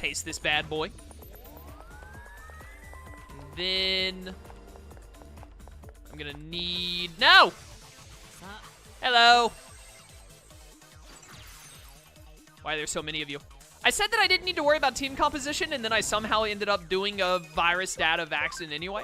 Paste this bad boy. And then I'm gonna need... No! Hello! Why are there so many of you? I said that I didn't need to worry about team composition, and then I somehow ended up doing a virus data vaccine anyway.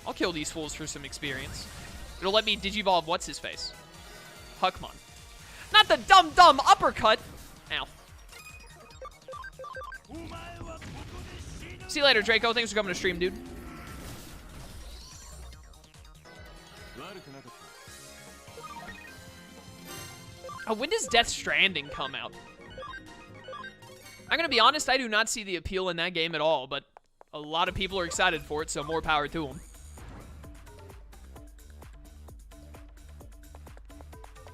I'll kill these fools for some experience. It'll let me digivolve what's-his-face. Huckmon. Not the Dumdum Uppercut! Ow. See you later, Draco. Thanks for coming to stream, dude. Oh, when does Death Stranding come out? I'm gonna be honest, I do not see the appeal in that game at all, but a lot of people are excited for it, so more power to them.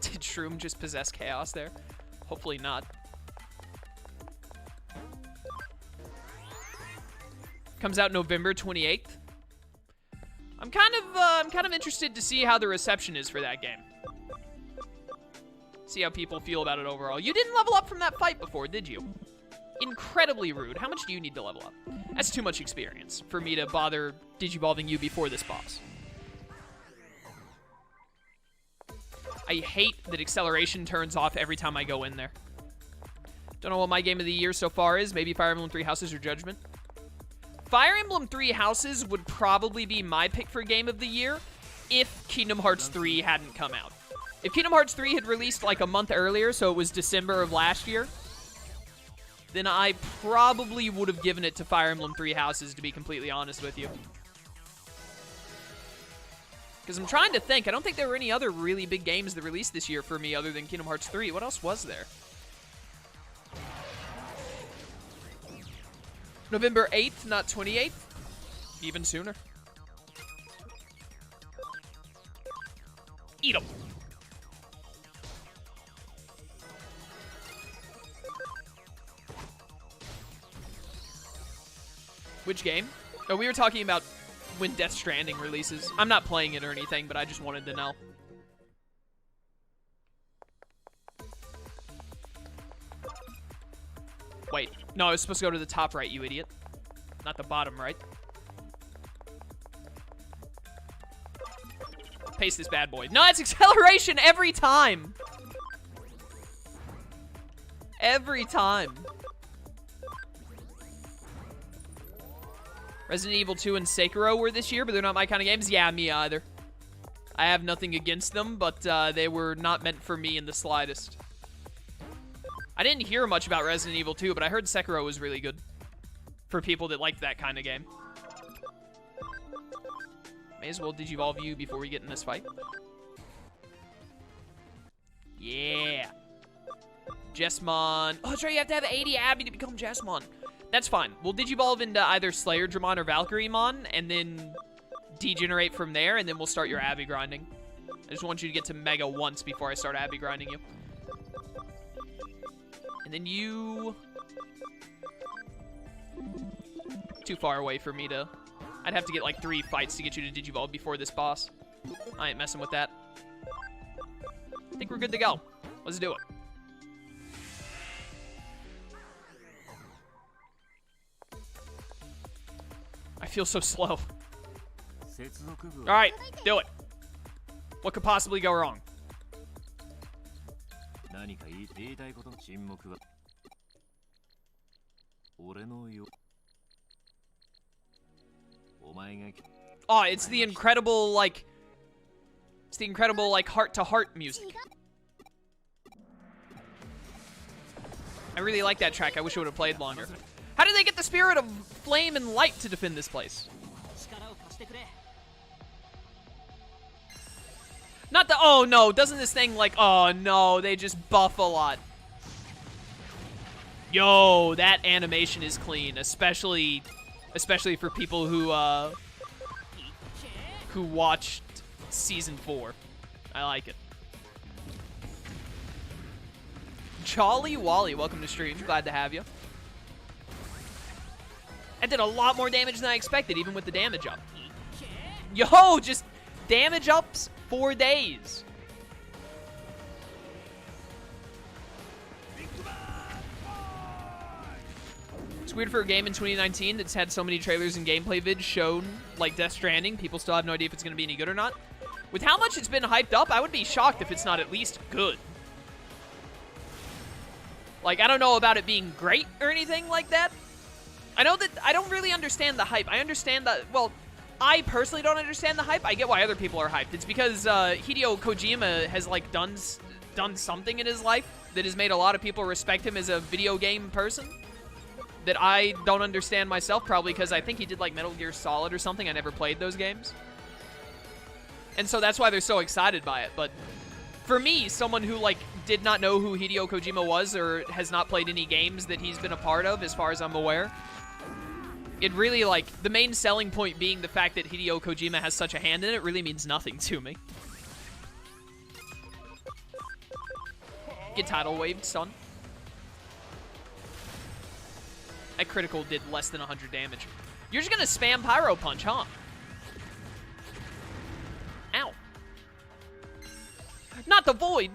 Did Shroom just possess chaos there? Hopefully not. Comes out November 28th. I'm kind of interested to see how the reception is for that game. See how people feel about it overall. You didn't level up from that fight before, did you? Incredibly rude. How much do you need to level up? That's too much experience for me to bother digivolving you before this boss. I hate that acceleration turns off every time I go in there. Don't know what my game of the year so far is. Maybe Fire Emblem 3 Houses or Judgment. Fire Emblem 3 Houses would probably be my pick for game of the year if Kingdom Hearts 3 hadn't come out. If Kingdom Hearts 3 had released like a month earlier, so it was December of last year, then I probably would have given it to Fire Emblem 3 Houses, to be completely honest with you. Because I'm trying to think. I don't think there were any other really big games that released this year for me other than Kingdom Hearts 3. What else was there? November 8th, not 28th. Even sooner. Eat 'em. Which game? Oh, we were talking about when Death Stranding releases. I'm not playing it or anything, but I just wanted to know. Wait, no, I was supposed to go to the top right, you idiot. Not the bottom right. Paste this bad boy. No, it's acceleration every time. Every time. Resident Evil 2 and Sekiro were this year, but they're not my kind of games. Yeah, me either. I have nothing against them, but they were not meant for me in the slightest. I didn't hear much about Resident Evil 2, but I heard Sekiro was really good for people that liked that kind of game. May as well digivolve you before we get in this fight. Yeah. Jesmon. Oh, that's right, you have to have 80 Abby to become Jesmon. That's fine. We'll digivolve into either Slayer Dramon or Valkyriemon, and then degenerate from there, and then we'll start your Abby grinding. I just want you to get to Mega once before I start Abby grinding you. And then you... Too far away for me to... I'd have to get like 3 fights to get you to digivolve before this boss. I ain't messing with that. I think we're good to go. Let's do it. I feel so slow. Alright, do it. What could possibly go wrong? Oh, it's the incredible, like... It's the incredible, like, heart-to-heart music. I really like that track. I wish it would have played longer. How did they get the spirit of flame and light to defend this place? Not the... Oh, no. Doesn't this thing, like... Oh, no. They just buff a lot. Yo, that animation is clean. Especially for people who watched Season 4. I like it. Jolly Wally, welcome to stream. Glad to have you. I did a lot more damage than I expected, even with the damage up. Yo, just damage ups 4 days. weird for a game in 2019 that's had so many trailers and gameplay vids shown, like Death Stranding. People still have no idea if it's going to be any good or not. With how much it's been hyped up, I would be shocked if it's not at least good. Like, I don't know about it being great or anything like that. I know that I don't really understand the hype. I understand that, well, I personally don't understand the hype. I get why other people are hyped. It's because Hideo Kojima has, like, done something in his life that has made a lot of people respect him as a video game person that I don't understand myself, probably because I think he did, like, Metal Gear Solid or something. I never played those games. And so that's why they're so excited by it. But for me, someone who, like, did not know who Hideo Kojima was or has not played any games that he's been a part of, as far as I'm aware, it really, like, the main selling point being the fact that Hideo Kojima has such a hand in it really means nothing to me. Get Tidal Wave, son. That critical did less than 100 damage. You're just gonna spam Pyro Punch, huh? Ow. Not the Void!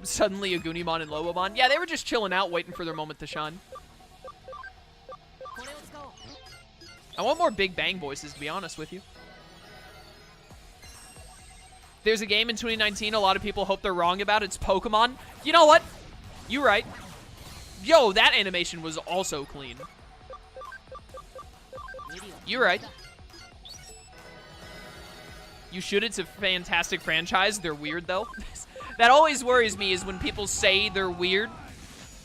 Suddenly a Goonimon and Lobomon. Yeah, they were just chilling out, waiting for their moment to shine. I want more Big Bang voices, to be honest with you. There's a game in 2019 a lot of people hope they're wrong about. It's Pokemon. You know what? You're right. Yo, that animation was also clean. You're right. You should. It's a fantastic franchise. They're weird, though. That always worries me is when people say they're weird,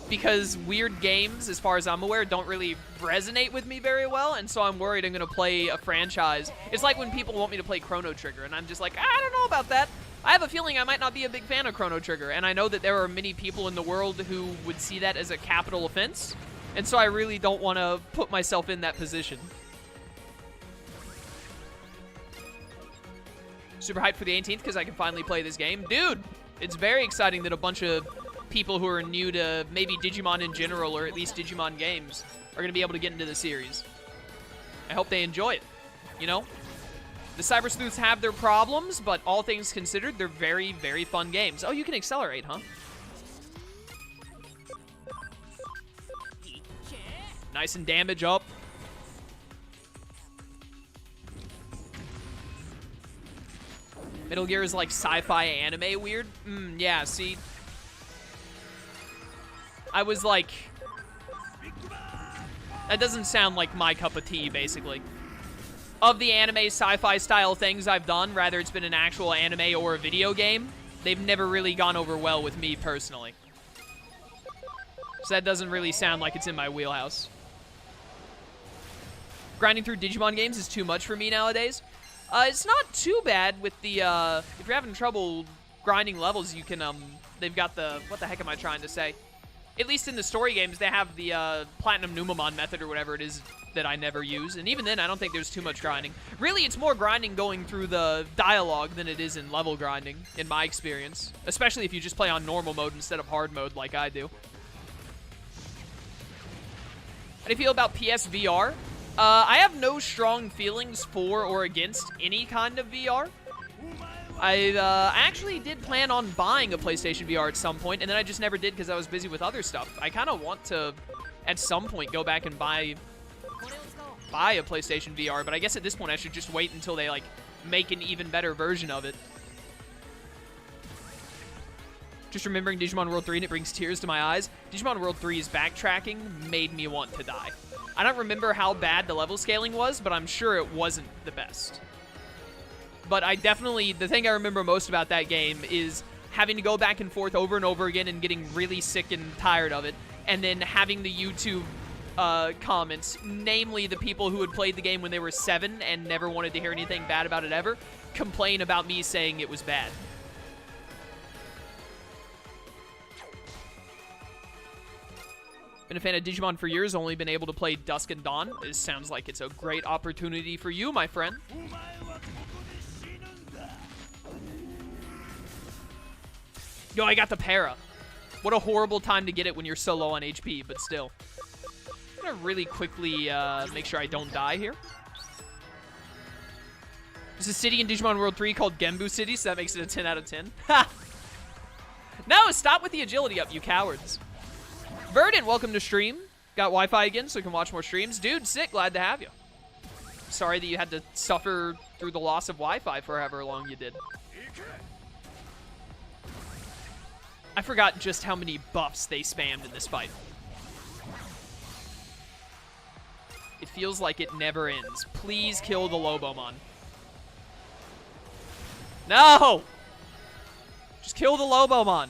because weird games, as far as I'm aware, don't really resonate with me very well, and so I'm worried I'm going to play a franchise. It's like when people want me to play Chrono Trigger, and I'm just like, I don't know about that. I have a feeling I might not be a big fan of Chrono Trigger, and I know that there are many people in the world who would see that as a capital offense, and so I really don't want to put myself in that position. Super hyped for the 18th because I can finally play this game. Dude, it's very exciting that a bunch of people who are new to maybe Digimon in general, or at least Digimon games, are going to be able to get into the series. I hope they enjoy it, you know? The Cyber Sleuths have their problems, but all things considered, they're very, very fun games. Oh, you can accelerate, huh? Nice and damage up. Metal Gear is like sci-fi anime weird? Yeah, see? I was like... That doesn't sound like my cup of tea, basically. Of the anime sci-fi style things I've done, rather it's been an actual anime or a video game, they've never really gone over well with me personally. So that doesn't really sound like it's in my wheelhouse. Grinding through Digimon games is too much for me nowadays. It's not too bad with the, if you're having trouble grinding levels, you can, they've got the, what the heck am I trying to say? At least in the story games, they have the, Platinum Numamon method or whatever it is that I never use. And even then, I don't think there's too much grinding. Really, it's more grinding going through the dialogue than it is in level grinding, in my experience. Especially if you just play on normal mode instead of hard mode like I do. How do you feel about PSVR? I have no strong feelings for or against any kind of VR. I actually did plan on buying a PlayStation VR at some point, and then I just never did because I was busy with other stuff. I kind of want to, at some point, go back and buy a PlayStation VR, but I guess at this point I should just wait until they, like, make an even better version of it. Just remembering Digimon World 3 and it brings tears to my eyes. Digimon World 3's backtracking made me want to die. I don't remember how bad the level scaling was, but I'm sure it wasn't the best. But I definitely, the thing I remember most about that game is having to go back and forth over and over again and getting really sick and tired of it. And then having the YouTube comments, namely the people who had played the game when they were 7 and never wanted to hear anything bad about it ever, complain about me saying it was bad. Been a fan of Digimon for years, only been able to play Dusk and Dawn. This sounds like it's a great opportunity for you, my friend. Yo, I got the para. What a horrible time to get it when you're so low on HP, but still. I'm gonna really quickly make sure I don't die here. There's a city in Digimon World 3 called Genbu City, so that makes it a 10 out of 10. Ha! No, stop with the agility up, you cowards. Verdant, welcome to stream. Got Wi-Fi again, so we can watch more streams. Dude, sick. Glad to have you. Sorry that you had to suffer through the loss of Wi-Fi for however long you did. I forgot just how many buffs they spammed in this fight. It feels like it never ends. Please kill the Lobomon. No! Just kill the Lobomon.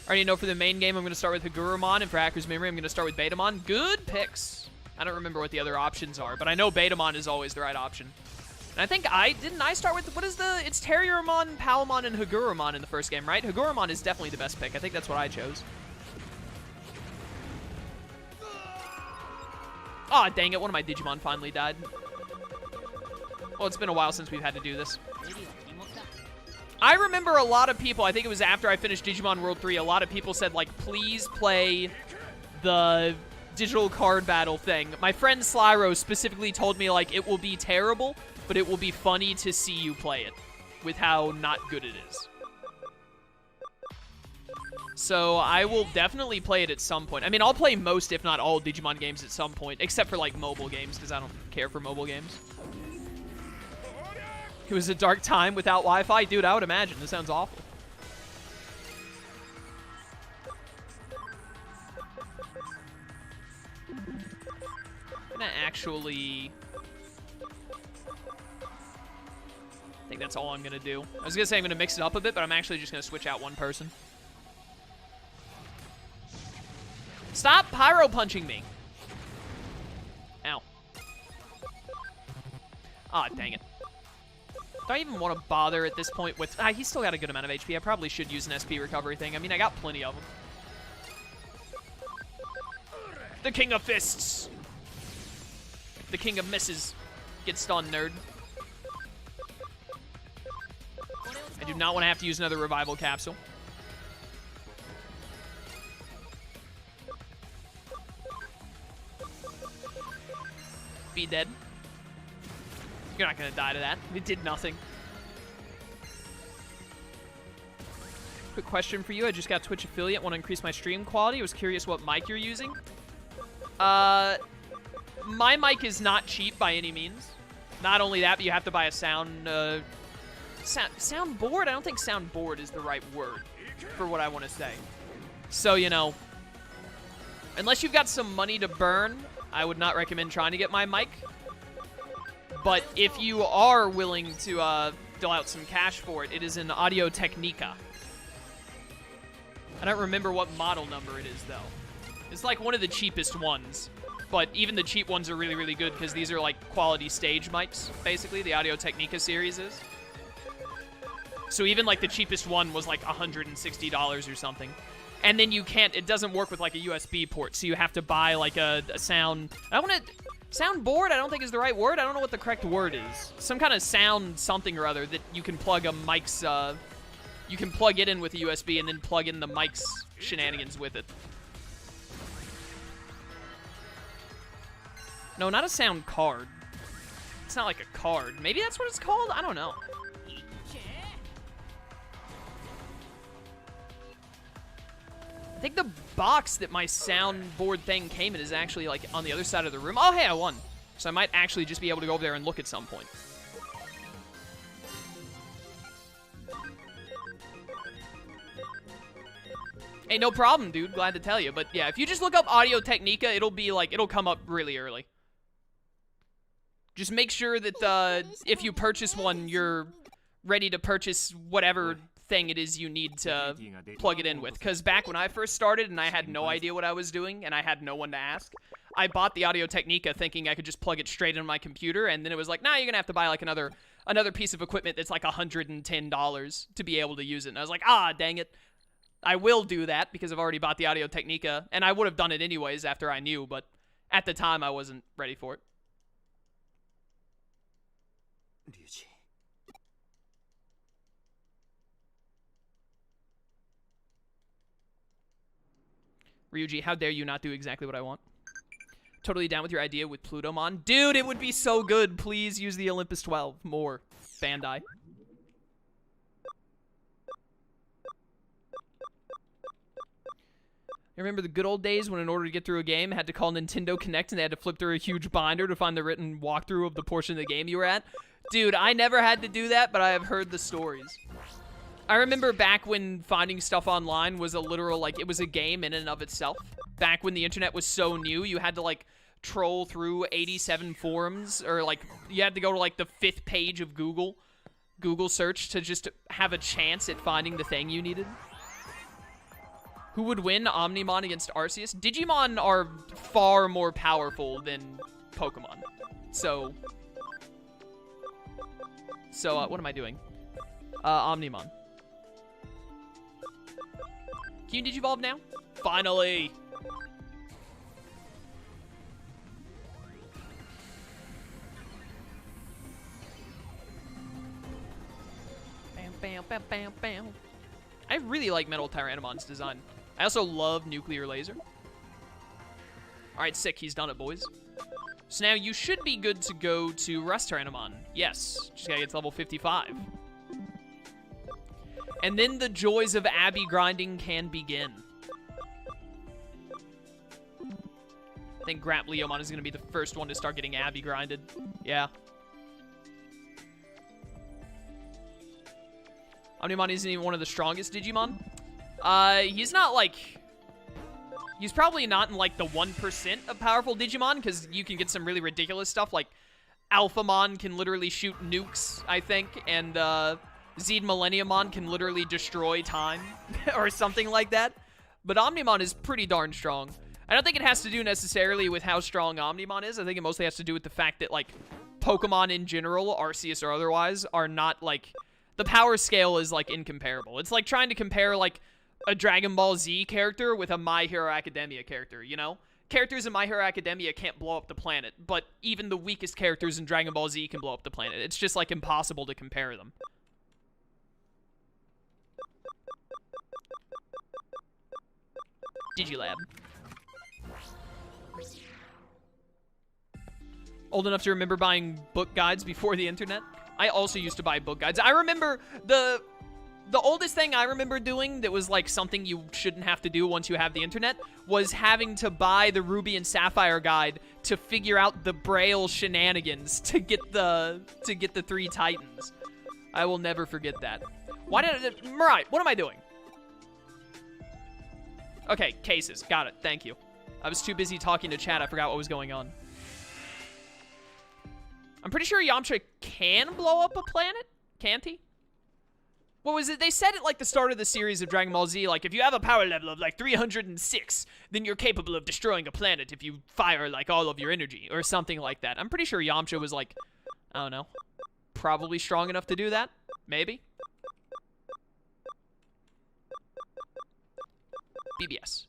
I already know for the main game I'm going to start with Hagurumon, and for Hacker's Memory I'm going to start with Betamon. Good picks. I don't remember what the other options are, but I know Betamon is always the right option. And I think didn't I start with, what is it's Terriermon, Palmon, and Hagurumon in the first game, right? Hagurumon is definitely the best pick. I think that's what I chose. Aw, oh, dang it, one of my Digimon finally died. Well, it's been a while since we've had to do this. I remember a lot of people, I think it was after I finished Digimon World 3, a lot of people said, like, please play the digital card battle thing. My friend Slyro specifically told me, like, it will be terrible, but it will be funny to see you play it with how not good it is. So I will definitely play it at some point. I mean, I'll play most, if not all, Digimon games at some point, except for, like, mobile games, because I don't care for mobile games. It was a dark time without Wi-Fi. Dude, I would imagine. This sounds awful. I'm gonna actually... I think that's all I'm gonna do. I was gonna say I'm gonna mix it up a bit, but I'm actually just gonna switch out one person. Stop pyro punching me. Ow. Ah, dang it. Do I even want to bother at this point with... he's still got a good amount of HP. I probably should use an SP recovery thing. I mean, I got plenty of them. The King of Fists. The King of Misses. Get stunned, nerd. I do not want to have to use another revival capsule. Be dead. You're not gonna die to that. It did nothing. Quick question for you. I just got Twitch affiliate. Want to increase my stream quality. I was curious what mic you're using. My mic is not cheap by any means. Not only that, but you have to buy a soundboard. I don't think soundboard is the right word for what I want to say. So, you know, unless you've got some money to burn, I would not recommend trying to get my mic. But if you are willing to dole out some cash for it, it is an Audio Technica. I don't remember what model number it is, though. It's like one of the cheapest ones. But even the cheap ones are really, really good because these are like quality stage mics, basically. The Audio Technica series is. So even like the cheapest one was like $160 or something. And then you can't, it doesn't work with like a USB port. So you have to buy like a sound, soundboard I don't think is the right word. I don't know what the correct word is. Some kind of sound something or other that you can plug a mic's, you can plug it in with a USB and then plug in the mic's shenanigans with it. No, not a sound card. It's not like a card. Maybe that's what it's called? I don't know. I think the box that my soundboard thing came in is actually like on the other side of the room. Oh, hey, I won. So I might actually just be able to go over there and look at some point. Hey, no problem, dude. Glad to tell you. But yeah, if you just look up Audio Technica, it'll be like, it'll come up really early. Just make sure that if you purchase one, you're ready to purchase whatever thing it is you need to plug it in with. Because back when I first started and I had no idea what I was doing and I had no one to ask, I bought the Audio Technica thinking I could just plug it straight into my computer, and then it was like, nah, you're gonna have to buy like another piece of equipment that's like $110 to be able to use it. And I was like, ah, dang it. I will do that because I've already bought the Audio Technica, and I would have done it anyways after I knew, but at the time I wasn't ready for it. Ryuji, how dare you not do exactly what I want? Totally down with your idea with Plutomon. Dude, it would be so good. Please use the Olympus 12 more. Bandai. I remember the good old days when in order to get through a game, I had to call Nintendo Connect and they had to flip through a huge binder to find the written walkthrough of the portion of the game you were at. Dude, I never had to do that, but I have heard the stories. I remember back when finding stuff online was a literal, like, it was a game in and of itself. Back when the internet was so new, you had to, like, troll through 87 forums, or, like, you had to go to, like, the 5th page of Google search to just have a chance at finding the thing you needed. Who would win, Omnimon against Arceus? Digimon are far more powerful than Pokemon. So what am I doing? Omnimon. Can you Digivolve now? Finally! Bam, bam, bam, bam, bam. I really like Metal Tyrannomon's design. I also love Nuclear Laser. Alright, sick. He's done it, boys. So now you should be good to go to Rust Tyrannomon. Yes. Just gotta get to level 55. And then the joys of Abby grinding can begin. I think Grapleomon is gonna be the first one to start getting Abby grinded. Yeah. Omnimon isn't even one of the strongest Digimon. He's not, like... He's probably not in, like, the 1% of powerful Digimon, because you can get some really ridiculous stuff, like Alphamon can literally shoot nukes, I think, and, Zed Millenniumon can literally destroy time, or something like that. But Omnimon is pretty darn strong. I don't think it has to do necessarily with how strong Omnimon is. I think it mostly has to do with the fact that, like, Pokemon in general, Arceus or otherwise, are not, like... The power scale is, like, incomparable. It's like trying to compare, like, a Dragon Ball Z character with a My Hero Academia character, you know? Characters in My Hero Academia can't blow up the planet, but even the weakest characters in Dragon Ball Z can blow up the planet. It's just, like, impossible to compare them. Digilab. Old enough to remember buying book guides before the internet? I also used to buy book guides. I remember the oldest thing I remember doing that was like something you shouldn't have to do once you have the internet was having to buy the Ruby and Sapphire guide to figure out the Braille shenanigans to get the 3 Titans. I will never forget that. Why did Mirai, what am I doing? Okay, cases. Got it. Thank you. I was too busy talking to chat. I forgot what was going on. I'm pretty sure Yamcha can blow up a planet. Can't he? What was it? They said at, like, the start of the series of Dragon Ball Z, like, if you have a power level of, like, 306, then you're capable of destroying a planet if you fire, like, all of your energy, or something like that. I'm pretty sure Yamcha was, like, I don't know, probably strong enough to do that. Maybe. BBS.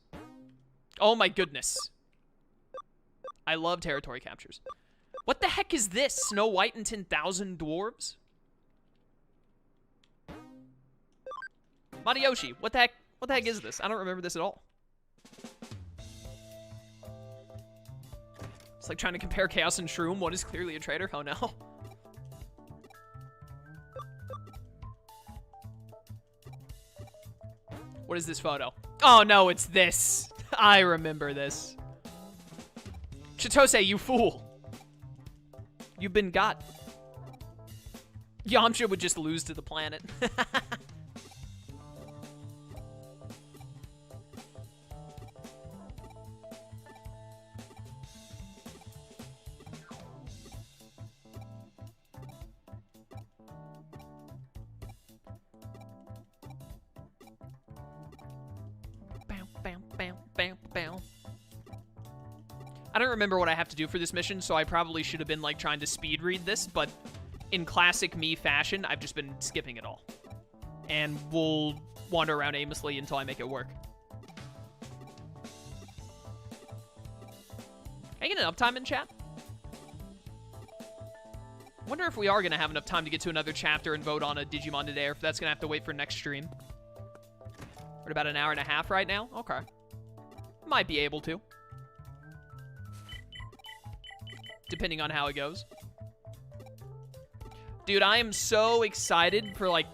Oh, my goodness. I love territory captures. What the heck is this? Snow White and 10,000 Dwarves? Matayoshi, what the heck is this? I don't remember this at all. It's like trying to compare Chaos and Shroom. One is clearly a traitor. Oh no. What is this photo? Oh no, it's this. I remember this. Chitose, you fool. You've been got. Yamcha would just lose to the planet. Bam, bam, bam, bam, bam. I don't remember what I have to do for this mission, so I probably should have been, like, trying to speed read this, but in classic me fashion, I've just been skipping it all. And we'll wander around aimlessly until I make it work. Can I get an uptime in chat? Wonder if we are going to have enough time to get to another chapter and vote on a Digimon today, or if that's going to have to wait for next stream. We're at about an hour and a half right now? Okay. Might be able to. Depending on how it goes. Dude, I am so excited for, like,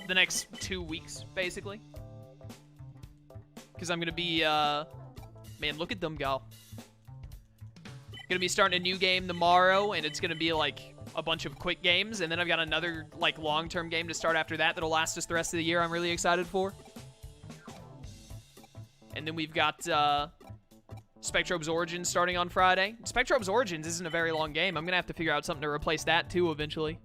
the next 2 weeks, basically. Because I'm going to be, man, look at them go. Going to be starting a new game tomorrow, and it's going to be, like, a bunch of quick games. And then I've got another, like, long-term game to start after that that'll last us the rest of the year I'm really excited for. And then we've got, Spectrobe's Origins starting on Friday. Spectrobe's Origins isn't a very long game. I'm going to have to figure out something to replace that, too, eventually.